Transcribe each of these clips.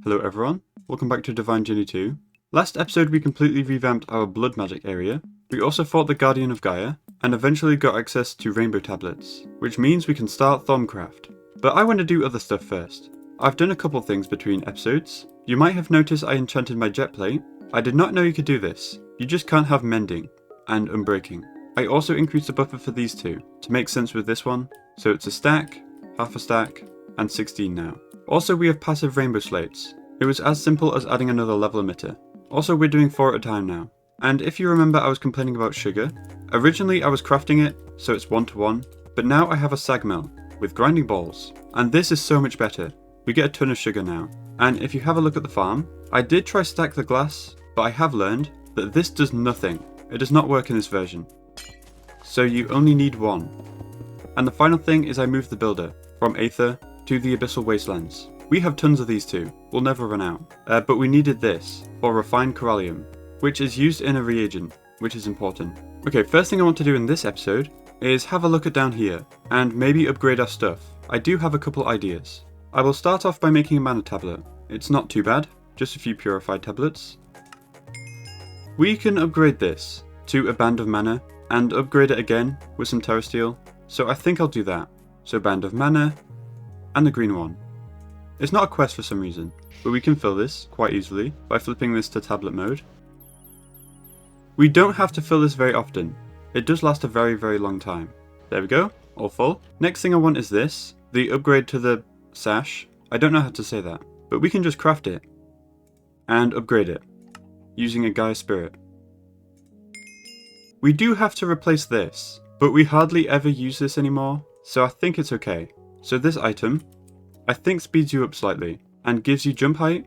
Hello everyone, welcome back to Divine Journey 2. Last episode we completely revamped our blood magic area. We also fought the Guardian of Gaia, and eventually got access to rainbow tablets, which means we can start Thaumcraft. But I want to do other stuff first. I've done a couple things between episodes. You might have noticed I enchanted my jet plate. I did not know you could do this. You just can't have mending and unbreaking. I also increased the buffer for these two, to make sense with this one, so it's a stack, half a stack, and 16 now. Also we have passive rainbow slates. It was as simple as adding another level emitter. Also we're doing 4 at a time now. And if you remember I was complaining about sugar, originally I was crafting it so it's 1-to-1, but now I have a sag mill with grinding balls. And this is so much better. We get a ton of sugar now. And if you have a look at the farm, I did try stack the glass, but I have learned that this does nothing. It does not work in this version. So you only need 1. And the final thing is I moved the builder from Aether to the Abyssal Wastelands. We have tons of these too, we'll never run out. But we needed this for refined corallium, which is used in a reagent, which is important. Okay, first thing I want to do in this episode is have a look at down here, and maybe upgrade our stuff. I do have a couple ideas. I will start off by making a mana tablet. It's not too bad, just a few purified tablets. We can upgrade this to a band of mana, and upgrade it again with some terrasteel, so I think I'll do that. So band of mana, and the green one. It's not a quest for some reason, but we can fill this quite easily by flipping this to tablet mode. We don't have to fill this very often. It does last a very long time. There we go, all full. Next thing I want is this, the upgrade to the sash. I don't know how to say that, but we can just craft it and upgrade it using a Gaia spirit. We do have to replace this, but we hardly ever use this anymore, so I think it's okay. So this item, I think speeds you up slightly, and gives you jump height?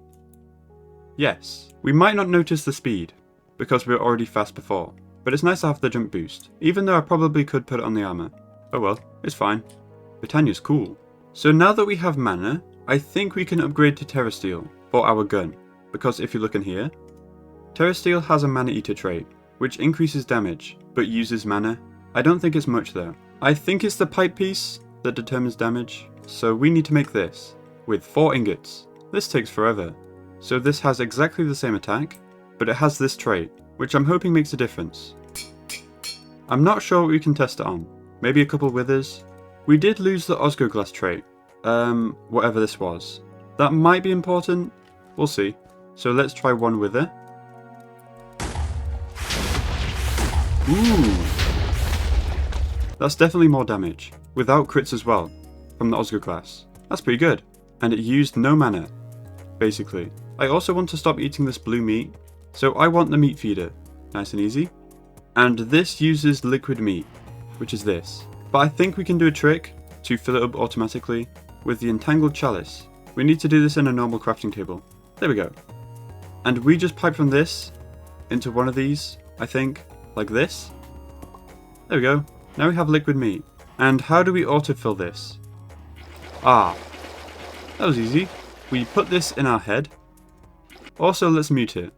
Yes. We might not notice the speed, because we were already fast before, but it's nice to have the jump boost, even though I probably could put it on the armor. Oh well, it's fine. Britannia's cool. So now that we have mana, I think we can upgrade to terrasteel for our gun, because if you look in here, terrasteel has a mana eater trait, which increases damage, but uses mana. I don't think it's much though. I think it's the pipe piece that determines damage, so we need to make this with 4 ingots. This takes forever. So this has exactly the same attack, but it has this trait, which I'm hoping makes a difference. I'm not sure what we can test it on. Maybe a couple withers. We did lose the Osgoglass trait, whatever this was. That might be important, we'll see. So let's try 1 wither. Ooh! That's definitely more damage, without crits as well, from the Osgoglass. That's pretty good. And it used no mana, basically. I also want to stop eating this blue meat, so I want the meat feeder. Nice and easy. And this uses liquid meat, which is this. But I think we can do a trick to fill it up automatically with the entangled chalice. We need to do this in a normal crafting table. There we go. And we just pipe from this into one of these, I think, like this. There we go. Now we have liquid meat. And how do we autofill this? Ah, that was easy. We put this in our head. Also, let's mute it.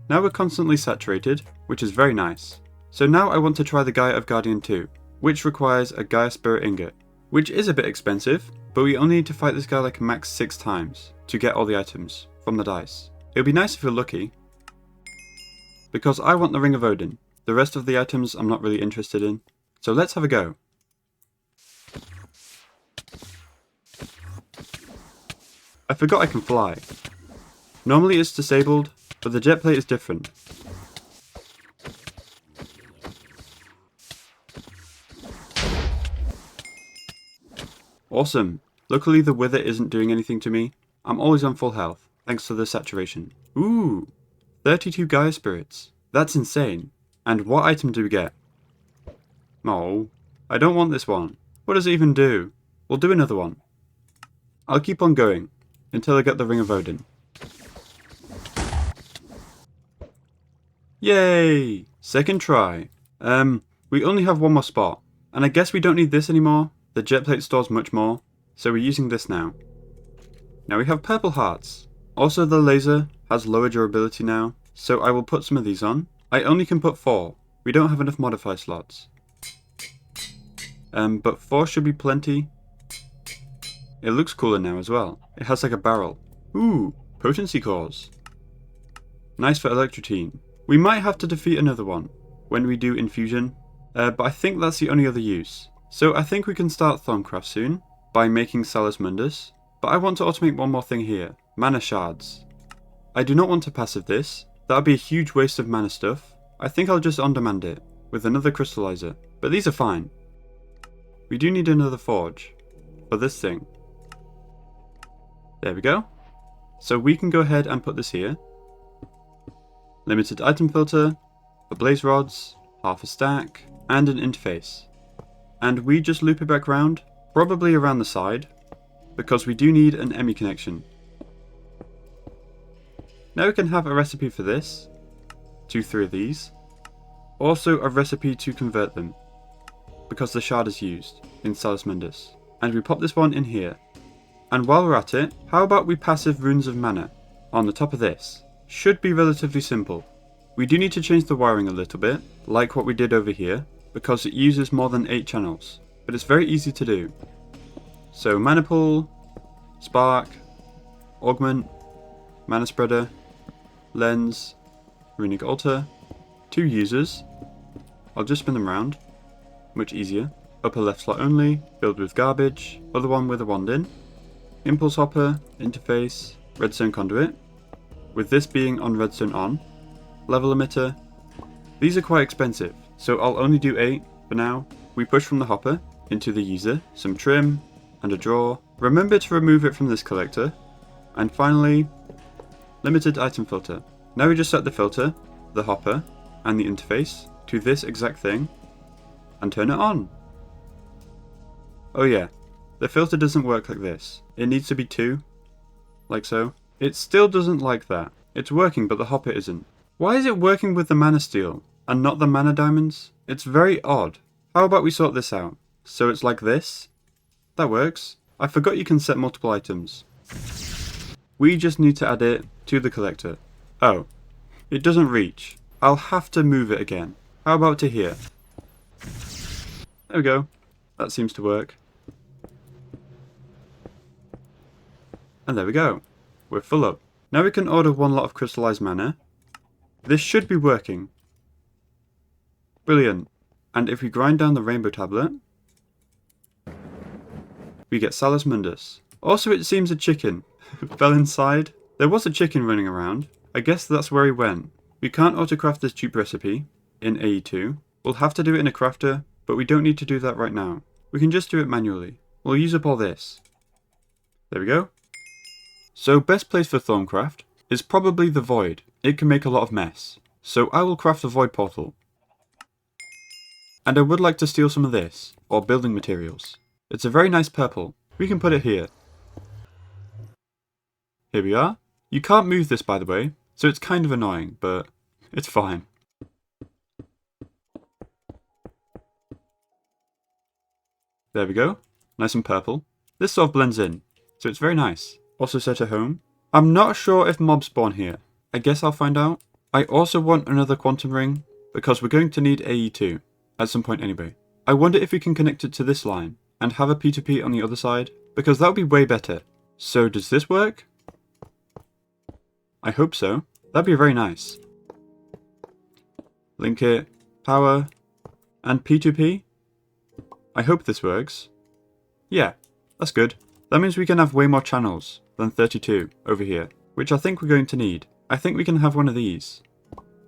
Now we're constantly saturated, which is very nice. So now I want to try the Gaia Guardian 2, which requires a Gaia Spirit Ingot, which is a bit expensive, but we only need to fight this guy like max 6 times to get all the items from the dice. It would be nice if we're lucky, because I want the Ring of Odin. The rest of the items I'm not really interested in, so let's have a go. I forgot I can fly. Normally it's disabled, but the jet plate is different. Awesome. Luckily the wither isn't doing anything to me. I'm always on full health, thanks to the saturation. Ooh, 32 Gaia spirits. That's insane. And what item do we get? Oh, I don't want this one. What does it even do? We'll do another one. I'll keep on going until I get the Ring of Odin. Yay! Second try. We only have 1 more spot. And I guess we don't need this anymore. The jet plate stores much more. So we're using this now. Now we have purple hearts. Also the laser has lower durability now. So I will put some of these on. I only can put 4. We don't have enough modifier slots. But 4 should be plenty. It looks cooler now as well. It has like a barrel. Ooh, Potency cores. Nice for electrotine. We might have to defeat another one when we do infusion, but I think that's the only other use. So I think we can start Thaumcraft soon by making Salus Mundus, but I want to automate one more thing here. Mana shards. I do not want to passive this. That would be a huge waste of mana stuff. I think I'll just on-demand it with another crystallizer, but these are fine. We do need another forge for this thing. There we go. So we can go ahead and put this here. Limited item filter, for blaze rods, half a stack, and an interface. And we just loop it back round, probably around the side, because we do need an EMI connection. Now we can have a recipe for this, 3 of these. Also a recipe to convert them, because the shard is used in Salus Mundus. And we pop this one in here. And while we're at it, how about we passive Runes of Mana on the top of this? Should be relatively simple. We do need to change the wiring a little bit, like what we did over here, because it uses more than 8 channels, but it's very easy to do. So Mana Pool, Spark, Augment, Mana Spreader, Lens, Runic Altar, 2 users. I'll just spin them around, much easier. Upper left slot only, filled with garbage, other one with a wand in. Impulse Hopper, Interface, Redstone Conduit, with this being on redstone on. Level Emitter. These are quite expensive, so I'll only do 8 for now. We push from the hopper into the user, some trim, and a drawer. Remember to remove it from this collector. And finally, limited item filter. Now we just set the filter, the hopper, and the interface to this exact thing, and turn it on. Oh yeah, the filter doesn't work like this. It needs to be 2, like so. It still doesn't like that. It's working, but the hopper isn't. Why is it working with the mana steel and not the mana diamonds? It's very odd. How about we sort this out? So it's like this. That works. I forgot you can set multiple items. We just need to add it to the collector. Oh, it doesn't reach. I'll have to move it again. How about to here? There we go. That seems to work. And there we go. We're full up. Now we can order 1 lot of crystallized mana. This should be working. Brilliant. And if we grind down the rainbow tablet, we get Salus Mundus. Also, it seems a chicken fell inside. There was a chicken running around. I guess that's where he went. We can't autocraft this cheap recipe in AE2. We'll have to do it in a crafter, but we don't need to do that right now. We can just do it manually. We'll use up all this. There we go. So best place for Thaumcraft is probably the void. It can make a lot of mess. So I will craft a void portal. And I would like to steal some of this, or building materials. It's a very nice purple. We can put it here. Here we are. You can't move this, by the way, so it's kind of annoying, but it's fine. There we go. Nice and purple. This sort of blends in, so it's very nice. Also set a home. I'm not sure if mobs spawn here. I guess I'll find out. I also want another quantum ring, because we're going to need AE2, at some point anyway. I wonder if we can connect it to this line, and have a P2P on the other side, because that would be way better. So does this work? I hope so. That'd be very nice. Link it, power, and P2P. I hope this works. Yeah, that's good. That means we can have way more channels than 32 over here, which I think we're going to need. I think we can have one of these.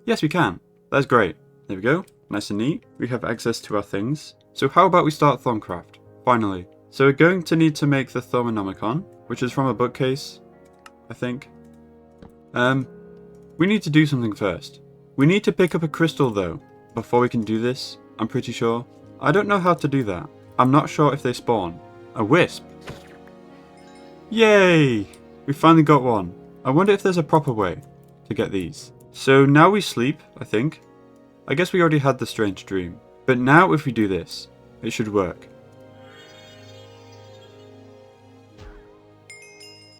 Yes, we can. That's great. There we go. Nice and neat. We have access to our things. So how about we start Thaumcraft? Finally. So we're going to need to make the Thaumonomicon, which is from a bookcase, I think. We need to do something first. We need to pick up a crystal though, before we can do this, I'm pretty sure. I don't know how to do that. I'm not sure if they spawn. A wisp. Yay! We finally got one. I wonder if there's a proper way to get these. So now we sleep, I think. I guess we already had the strange dream. But now if we do this, it should work.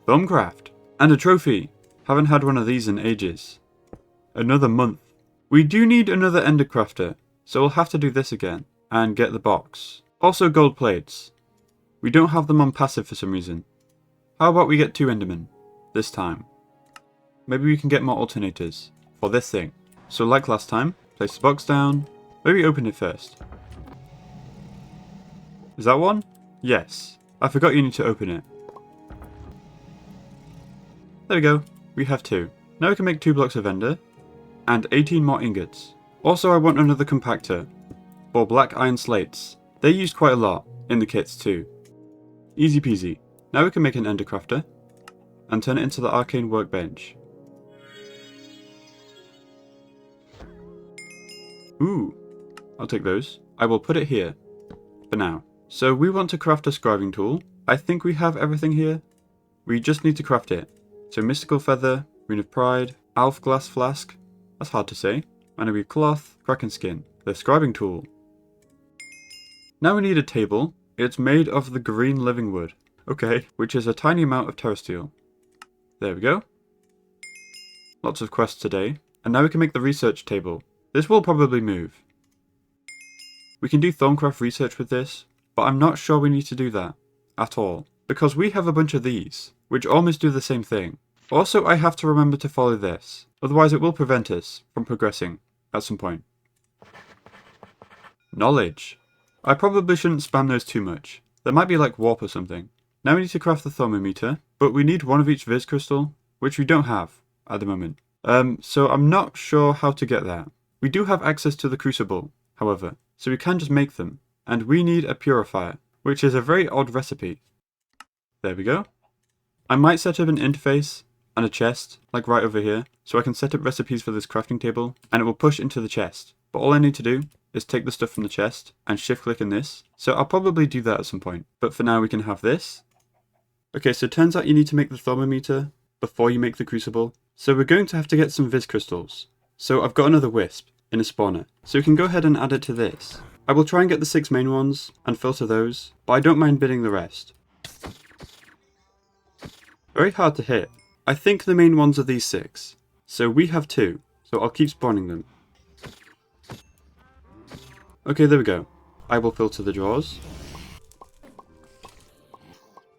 Thaumcraft. And a trophy. Haven't had one of these in ages. Another month. We do need another ender crafter, so we'll have to do this again. And get the box. Also gold plates. We don't have them on passive for some reason. How about we get 2 endermen this time? maybe we can get more alternators for this thing. So like last time, place the box down, maybe open it first. Is that one? Yes. I forgot you need to open it. There we go. We have 2. Now we can make 2 blocks of ender and 18 more ingots. Also, I want another compactor for black iron slates. They're used quite a lot in the kits too. Easy peasy. Now we can make an ender crafter and turn it into the arcane workbench. Ooh, I'll take those. I will put it here for now. So we want to craft a scribing tool. I think we have everything here. We just need to craft it. So mystical feather, rune of pride, alf glass flask. That's hard to say. Manawee cloth, kraken skin. The scribing tool. Now we need a table. It's made of the green living wood. Okay, which is a tiny amount of terrasteel. There we go. Lots of quests today. And now we can make the research table. This will probably move. We can do Thaumcraft research with this, but I'm not sure we need to do that at all, because we have a bunch of these, which almost do the same thing. Also, I have to remember to follow this, otherwise it will prevent us from progressing at some point. Knowledge. I probably shouldn't spam those too much. There might be like warp or something. Now we need to craft the thermometer, but we need one of each Viz crystal, which we don't have at the moment. So I'm not sure how to get that. We do have access to the crucible, however, so we can just make them. And we need a purifier, which is a very odd recipe. There we go. I might set up an interface and a chest, like right over here, so I can set up recipes for this crafting table, and it will push into the chest. But all I need to do is take the stuff from the chest and shift click in this, so I'll probably do that at some point. But for now we can have this. Okay, so it turns out you need to make the thermometer before you make the crucible, so we're going to have to get some Viz crystals. So I've got another wisp in a spawner, so we can go ahead and add it to this. I will try and get the 6 main ones and filter those, but I don't mind bidding the rest. Very hard to hit. I think the main ones are these 6, so we have 2, so I'll keep spawning them. Okay, there we go. I will filter the drawers.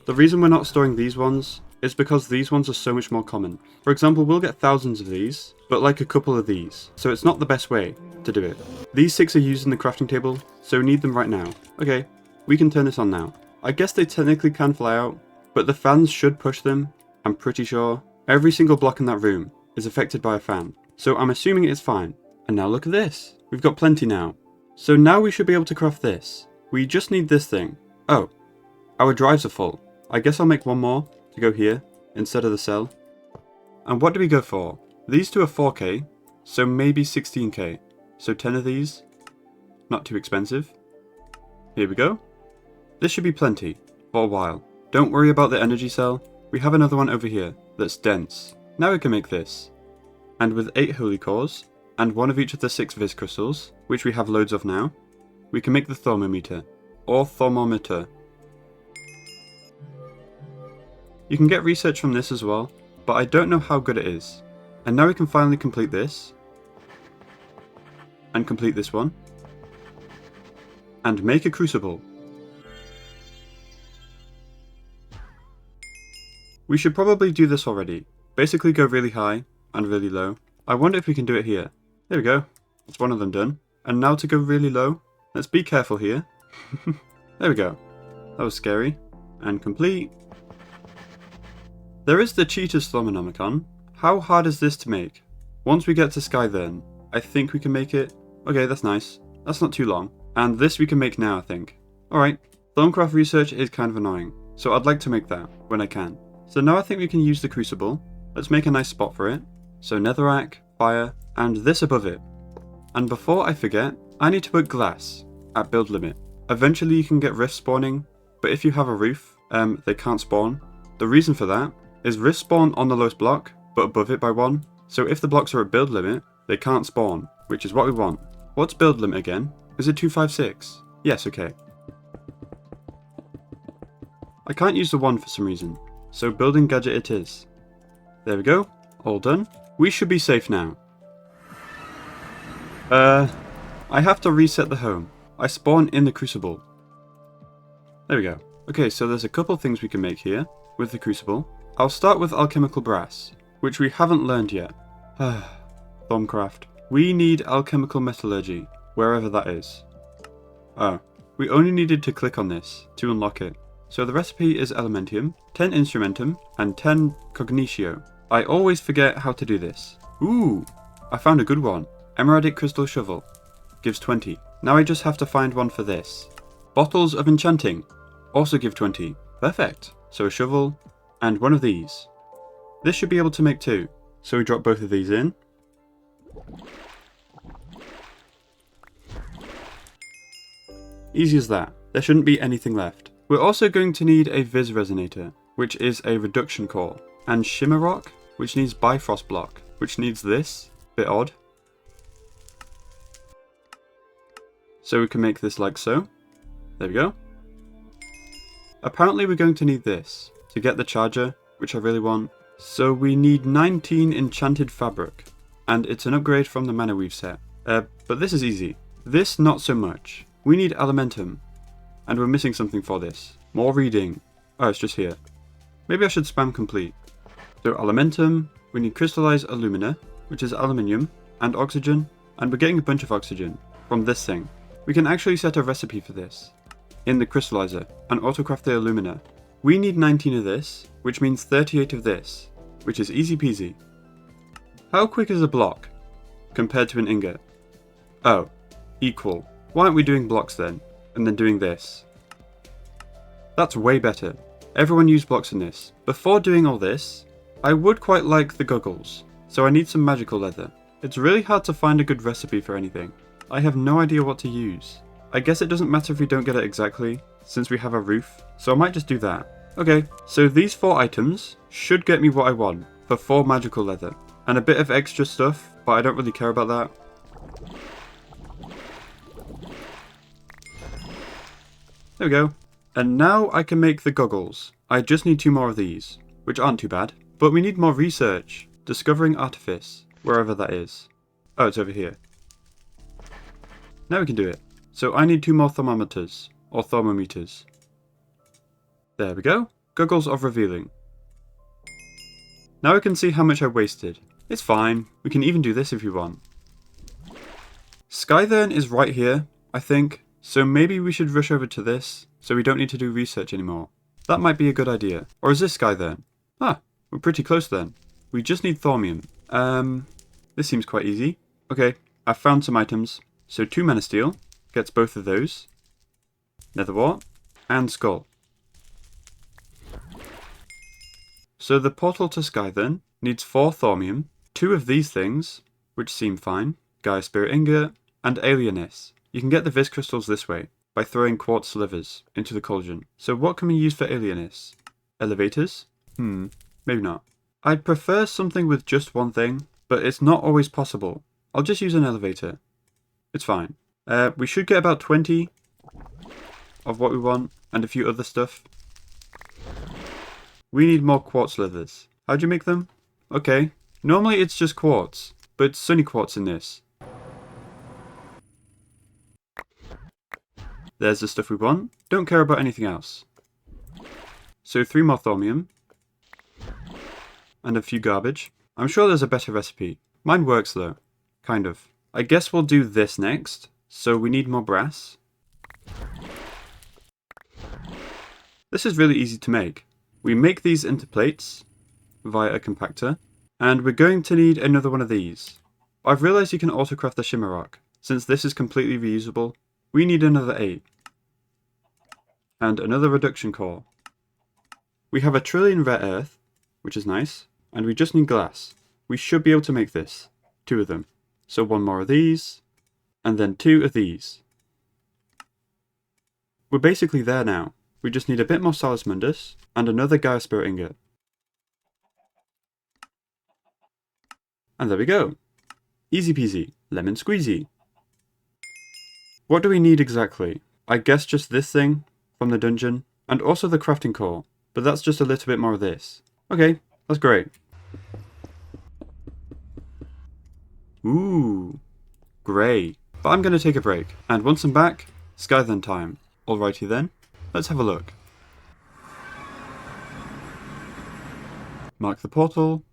The reason we're not storing these ones is because these ones are so much more common. For example, we'll get thousands of these, but like a couple of these, so it's not the best way to do it. These 6 are used in the crafting table, so we need them right now. Okay, we can turn this on now. I guess they technically can fly out, but the fans should push them. I'm pretty sure. Every single block in that room is affected by a fan, so I'm assuming it's fine. And now look at this. We've got plenty now. So now we should be able to craft this. We just need this thing. Oh, our drives are full. I guess I'll make one more to go here instead of the cell. And what do we go for? These two are 4k, so maybe 16k. So 10 of these. Not too expensive. Here we go. This should be plenty for a while. Don't worry about the energy cell. We have another one over here that's dense. Now we can make this. And with 8 holy cores, and one of each of the 6 Viz crystals, which we have loads of now, we can make the thermometer, or thermometer. You can get research from this as well, but I don't know how good it is. And now we can finally complete this, and complete this one, and make a crucible. We should probably do this already. Basically go really high and really low. I wonder if we can do it here. There we go. That's one of them done. And now to go really low. Let's be careful here. There we go. That was scary. And complete. There is the Cheetah's Thermonomicon. How hard is this to make? Once we get to Skythern, I think we can make it. Okay, that's nice. That's not too long. And this we can make now, I think. Alright. Thaumcraft research is kind of annoying, so I'd like to make that when I can. So now I think we can use the crucible. Let's make a nice spot for it. So netherrack, fire, and this above it. And before I forget, I need to put glass at build limit. Eventually you can get rifts spawning, but if you have a roof, they can't spawn. The reason for that is rifts spawn on the lowest block, but above it by 1. So if the blocks are at build limit, they can't spawn, which is what we want. What's build limit again? Is it 256? Yes, okay. I can't use the 1 for some reason, so building gadget it is. There we go, all done. We should be safe now. I have to reset the home. I spawn in the crucible. There we go. Okay, so there's a couple things we can make here with the crucible. I'll start with alchemical brass. which we haven't learned yet. Thaumcraft. We need alchemical metallurgy, wherever that is. Oh, we only needed to click on this to unlock it. So the recipe is elementium, 10 instrumentum, and 10 cognitio. I always forget how to do this. Ooh, I found a good one. Emeraldic crystal shovel. Gives 20. Now I just have to find one for this. Bottles of enchanting. Also give 20. Perfect. So a shovel, and one of these. This should be able to make 2. So we drop both of these in. Easy as that. There shouldn't be anything left. We're also going to need a vis resonator, which is a reduction core, and shimmer rock, which needs bifrost block, which needs this. Bit odd. So we can make this like so. There we go. Apparently we're going to need this to get the charger, which I really want. So we need 19 enchanted fabric, and it's an upgrade from the mana weave set. But this is easy. This not so much. We need elementum, and we're missing something for this. More reading. Oh, it's just here. Maybe I should spam complete. So elementum, we need crystallized alumina, which is aluminium, and oxygen, and we're getting a bunch of oxygen from this thing. We can actually set a recipe for this in the crystallizer and autocraft the alumina. We need 19 of this, which means 38 of this, which is easy peasy. How quick is a block compared to an ingot? Oh, equal. Why aren't we doing blocks then, and then doing this? That's way better. Everyone use blocks in this. Before doing all this, I would quite like the goggles, so I need some magical leather. It's really hard to find a good recipe for anything. I have no idea what to use. I guess it doesn't matter if we don't get it exactly, since we have a roof, so I might just do that. Okay, so these 4 items should get me what I want for 4 magical leather, and a bit of extra stuff, but I don't really care about that. There we go. And now I can make the goggles. I just need 2 more of these, which aren't too bad. But we need more research. Discovering artifice, wherever that is. Oh, it's over here. Now we can do it. So I need 2 more thermometers, or thermometers. There we go. Goggles of revealing. Now we can see how much I wasted. It's fine. We can even do this if we want. Skythern is right here, I think. So maybe we should rush over to this, so we don't need to do research anymore. That might be a good idea. Or is this Skythern? Ah, we're pretty close then. We just need thaumium. This seems quite easy. Okay, I've found some items. So 2 mana steel gets both of those. Nether wart and skull. So the portal to Skythern needs 4 thaumium, 2 of these things, which seem fine, Gaia spirit ingot, and alienness. You can get the vis crystals this way, by throwing quartz slivers into the cauldron. So what can we use for alienness? Elevators? Maybe not. I'd prefer something with just one thing, but it's not always possible. I'll just use an elevator. It's fine. We should get about 20 of what we want, and a few other stuff. We need more quartz slivers. How'd you make them? Okay. Normally it's just quartz, but it's sunny quartz in this. There's the stuff we want. Don't care about anything else. So 3 more thaumium. And a few garbage. I'm sure there's a better recipe. Mine works though. Kind of. I guess we'll do this next. So we need more brass. This is really easy to make. We make these into plates via a compactor. And we're going to need another one of these. I've realized you can autocraft the shimmer rock. Since this is completely reusable, we need another 8. And another reduction core. We have 1 trillion rare earth, which is nice. And we just need glass. We should be able to make this. 2 of them. So 1 more of these. And then 2 of these. We're basically there now. We just need a bit more Salus Mundus and another Gaia Spirit ingot. And there we go. Easy peasy. Lemon squeezy. What do we need exactly? I guess just this thing from the dungeon, and also the crafting core, but that's just a little bit more of this. Okay, that's great. Ooh, great. But I'm going to take a break, and once I'm back, Skythern time. Alrighty then, let's have a look. Mark the portal.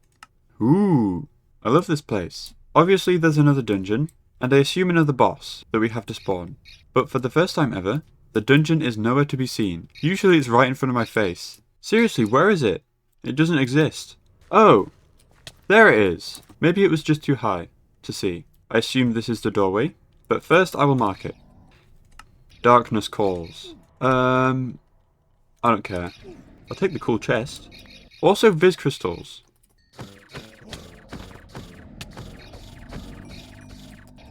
Ooh, I love this place. Obviously there's another dungeon, and I assume another boss that we have to spawn. But for the first time ever, the dungeon is nowhere to be seen. Usually it's right in front of my face. Seriously, where is it? It doesn't exist. Oh, there it is. Maybe it was just too high to see. I assume this is the doorway, but first I will mark it. Darkness calls. I don't care. I'll take the cool chest. Also Viz crystals.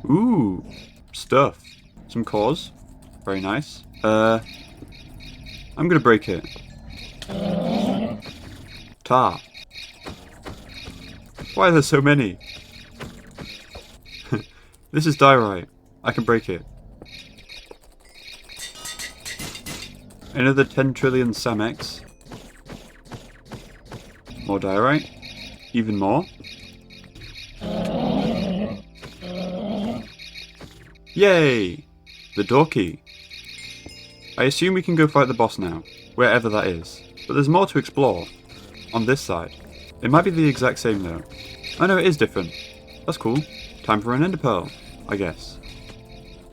Ooh, stuff. Some cores. Very nice. I'm gonna break it. Tar. Why are there so many? This is diorite. I can break it. Another 10 trillion Samex. More diorite. Even more. Yay! The door key. I assume we can go fight the boss now, wherever that is. But there's more to explore. On this side. It might be the exact same though. Oh no, it is different. That's cool. Time for an ender pearl, I guess.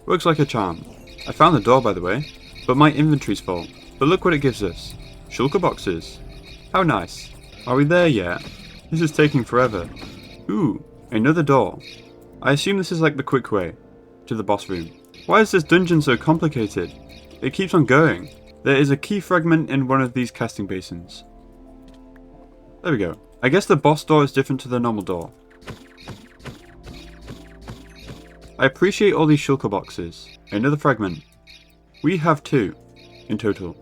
Works like a charm. I found the door by the way, but my inventory's full. But look what it gives us. Shulker boxes. How nice. Are we there yet? This is taking forever. Ooh, another door. I assume this is like the quick way to the boss room. Why is this dungeon so complicated? It keeps on going. There is a key fragment in one of these casting basins. There we go. I guess the boss door is different to the normal door. I appreciate all these shulker boxes. Another fragment. We have 2 in total.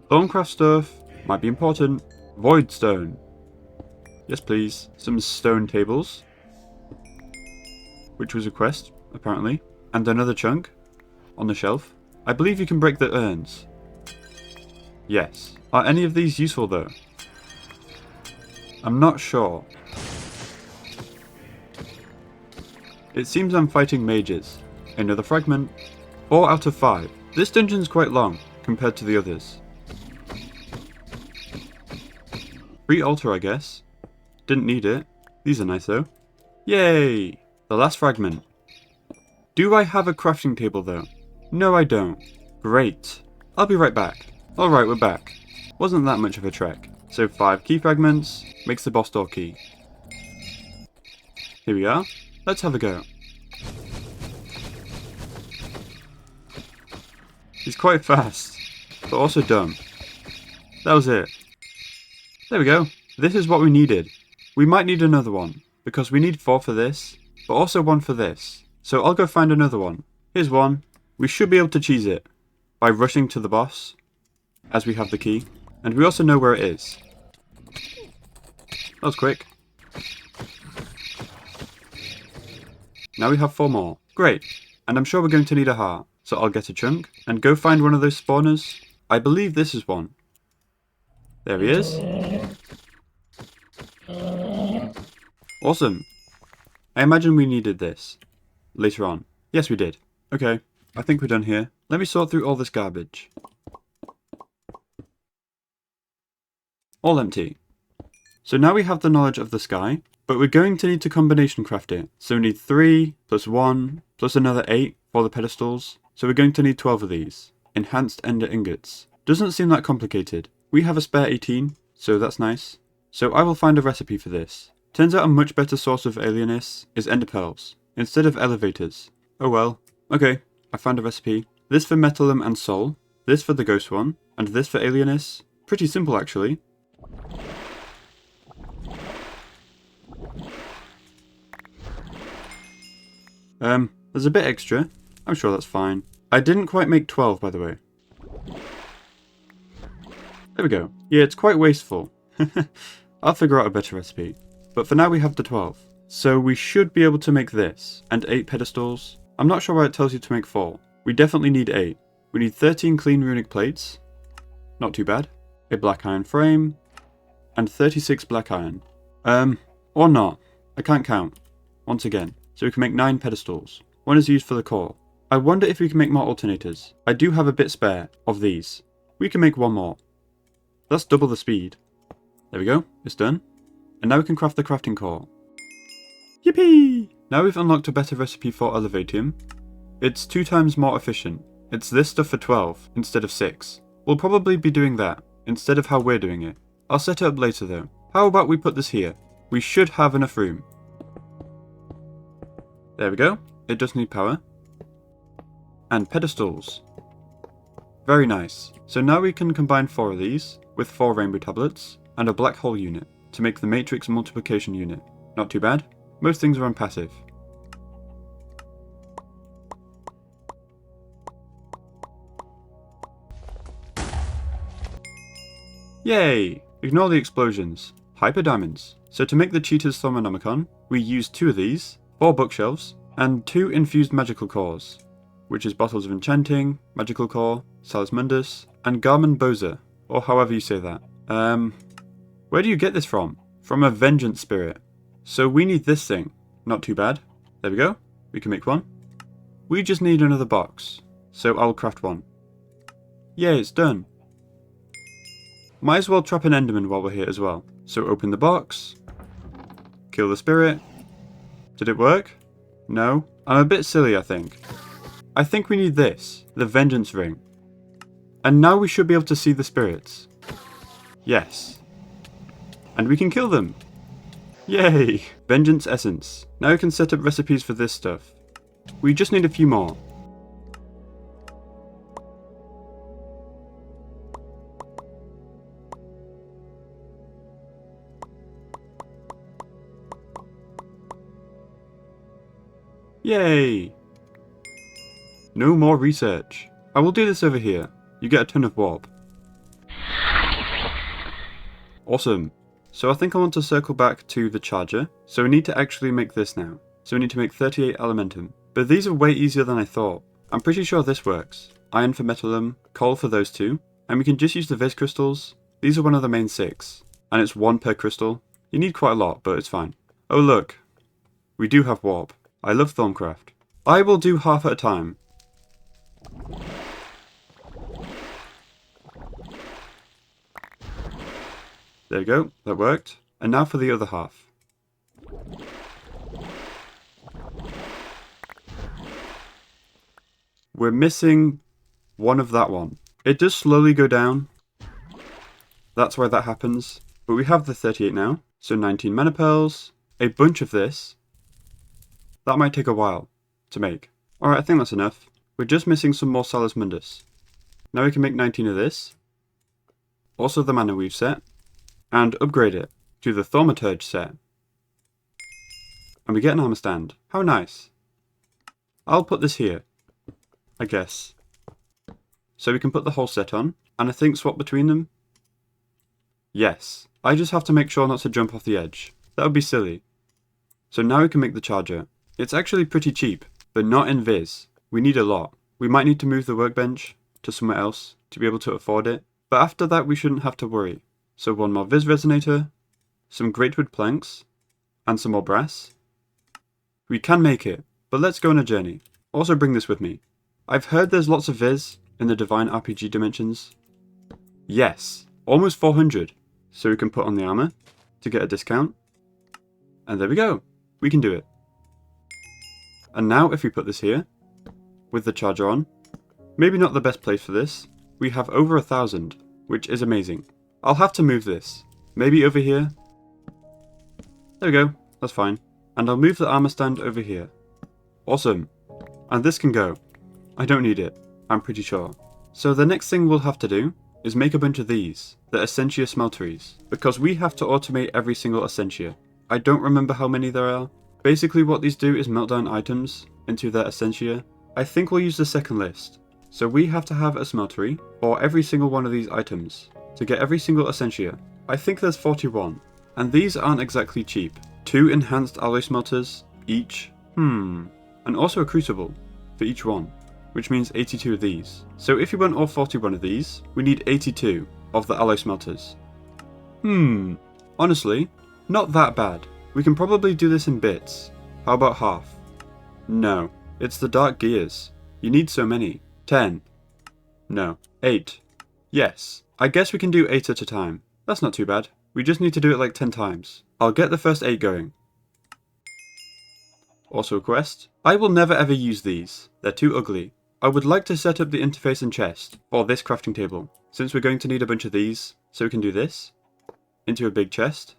Thaumcraft stuff. Might be important. Void stone. Yes please. Some stone tables. Which was a quest, apparently. And another chunk. On the shelf. I believe you can break the urns. Yes. Are any of these useful though? I'm not sure. It seems I'm fighting mages. Another fragment. 4 out of 5. This dungeon's quite long compared to the others. Free altar, I guess. Didn't need it. These are nice though. Yay! The last fragment. Do I have a crafting table though? No, I don't. Great. I'll be right back. Alright, we're back. Wasn't that much of a trek. So 5 key fragments makes the boss door key. Here we are. Let's have a go. He's quite fast, but also dumb. That was it. There we go. This is what we needed. We might need another one, because we need 4 for this, but also 1 for this. So I'll go find another one. Here's one. We should be able to cheese it by rushing to the boss, as we have the key, and we also know where it is. That was quick. Now we have 4 more. Great. And I'm sure we're going to need a heart. So I'll get a chunk and go find one of those spawners. I believe this is one. There he is. Awesome. I imagine we needed this later on. Yes, we did. Okay, I think we're done here. Let me sort through all this garbage. All empty. So now we have the knowledge of the sky, but we're going to need to combination craft it. So we need 3 plus 1 plus another 8 for the pedestals. So we're going to need 12 of these. Enhanced ender ingots. Doesn't seem that complicated. We have a spare 18, so that's nice. So I will find a recipe for this. Turns out a much better source of alienness is ender pearls, instead of elevators. Oh well. Okay, I found a recipe. This for metallum and soul, this for the ghost one, and this for alienness. Pretty simple actually. There's a bit extra. I'm sure that's fine. I didn't quite make 12, by the way. There we go. Yeah, it's quite wasteful. I'll figure out a better recipe. But for now we have the 12. So we should be able to make this. And 8 pedestals. I'm not sure why it tells you to make 4. We definitely need 8. We need 13 clean runic plates. Not too bad. A black iron frame. And 36 black iron. Or not. I can't count. Once again. So we can make 9 pedestals. 1 is used for the core. I wonder if we can make more alternators. I do have a bit spare of these. We can make 1 more. That's double the speed. There we go, it's done. And now we can craft the crafting core. Yippee! Now we've unlocked a better recipe for Elevatium. It's 2 times more efficient. It's this stuff for 12 instead of 6. We'll probably be doing that instead of how we're doing it. I'll set it up later though. How about we put this here? We should have enough room. There we go. It does need power. And pedestals. Very nice. So now we can combine 4 of these with 4 rainbow tablets and a black hole unit to make the matrix multiplication unit. Not too bad. Most things are on passive. Yay! Ignore the explosions. Hyper diamonds. So to make the cheater's Thaumonomicon, we use 2 of these, 4 bookshelves, and 2 infused magical cores, which is Bottles of Enchanting, Magical Core, Salus Mundus, and Garmin Boza, or however you say that. Where do you get this from? From a Vengeance Spirit. So we need this thing. Not too bad. There we go. We can make one. We just need another box. So I'll craft one. Yay, it's done. Might as well trap an Enderman while we're here as well. So open the box. Kill the spirit. Did it work? No. I'm a bit silly, I think. I think we need this. The Vengeance Ring. And now we should be able to see the spirits. Yes. And we can kill them. Yay! Vengeance Essence. Now we can set up recipes for this stuff. We just need a few more. Yay! No more research. I will do this over here. You get a ton of warp. Awesome. So I think I want to circle back to the charger. So we need to actually make this now. So we need to make 38 elementum. But these are way easier than I thought. I'm pretty sure this works. Iron for metalum, coal for those 2. And we can just use the Viz crystals. These are one of the main 6. And it's 1 per crystal. You need quite a lot, but it's fine. Oh look. We do have warp. I love Thaumcraft. I will do half at a time. There we go, that worked. And now for the other half. We're missing one of that one. It does slowly go down. That's why that happens. But we have the 38 now. So 19 mana pearls, a bunch of this. That might take a while to make. Alright, I think that's enough. We're just missing some more Salus Mundus. Now we can make 19 of this. Also the mana weave set. And upgrade it to the Thaumaturge set. And we get an armor stand. How nice. I'll put this here, I guess. So we can put the whole set on, and I think swap between them. Yes. I just have to make sure not to jump off the edge. That would be silly. So now we can make the charger. It's actually pretty cheap, but not in Viz. We need a lot. We might need to move the workbench to somewhere else to be able to afford it. But after that we shouldn't have to worry. So 1 more Viz resonator, some greatwood planks, and some more brass. We can make it, but let's go on a journey. Also bring this with me. I've heard there's lots of Viz in the Divine RPG dimensions. Yes, almost 400. So we can put on the armor to get a discount. And there we go. We can do it. And now if we put this here, with the charger on, maybe not the best place for this, we have over 1,000, which is amazing. I'll have to move this. Maybe over here. There we go. That's fine. And I'll move the armor stand over here. Awesome. And this can go. I don't need it. I'm pretty sure. So the next thing we'll have to do is make a bunch of these. The essentia smelteries. Because we have to automate every single essentia. I don't remember how many there are. Basically what these do is melt down items into their essentia. I think we'll use the second list. So we have to have a smeltery for every single one of these items. To get every single essentia. I think there's 41. And these aren't exactly cheap. 2 enhanced alloy smelters each. And also a crucible for each one. Which means 82 of these. So if you want all 41 of these, we need 82 of the alloy smelters. Honestly, not that bad. We can probably do this in bits. How about half? No. It's the dark gears. You need so many. 10. No. 8. Yes. I guess we can do 8 at a time. That's not too bad. We just need to do it like 10 times. I'll get the first 8 going. Also a quest. I will never ever use these. They're too ugly. I would like to set up the interface and chest for this crafting table, since we're going to need a bunch of these, so we can do this into a big chest,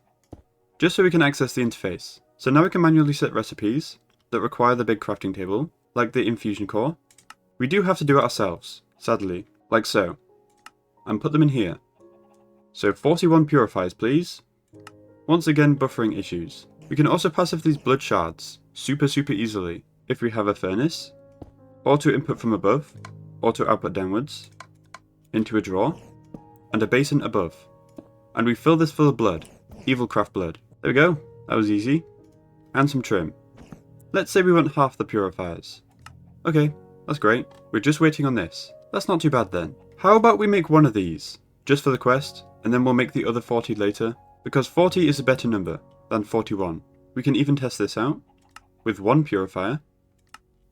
just so we can access the interface. So now we can manually set recipes that require the big crafting table, like the infusion core. We do have to do it ourselves, sadly, like so, and put them in here. So 41 purifiers, please. Once again, buffering issues. We can also passive these blood shards super easily if we have a furnace, auto input from above, auto output downwards, into a drawer, and a basin above. And we fill this full of blood, evil craft blood. There we go, that was easy. And some trim. Let's say we want half the purifiers. Okay, that's great. We're just waiting on this. That's not too bad then. How about we make one of these, just for the quest, and then we'll make the other 40 later, because 40 is a better number than 41. We can even test this out with one purifier.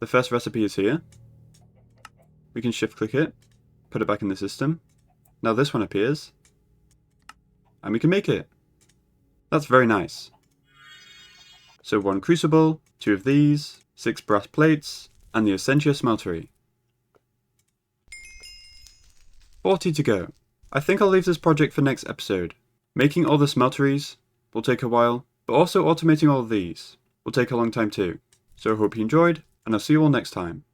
The first recipe is here. We can shift click it, put it back in the system. Now this one appears, and we can make it. That's very nice. So 1 crucible, 2 of these, 6 brass plates, and the essentia smeltery. 40 to go. I think I'll leave this project for next episode. Making all the smelteries will take a while, but also automating all of these will take a long time too. So I hope you enjoyed, and I'll see you all next time.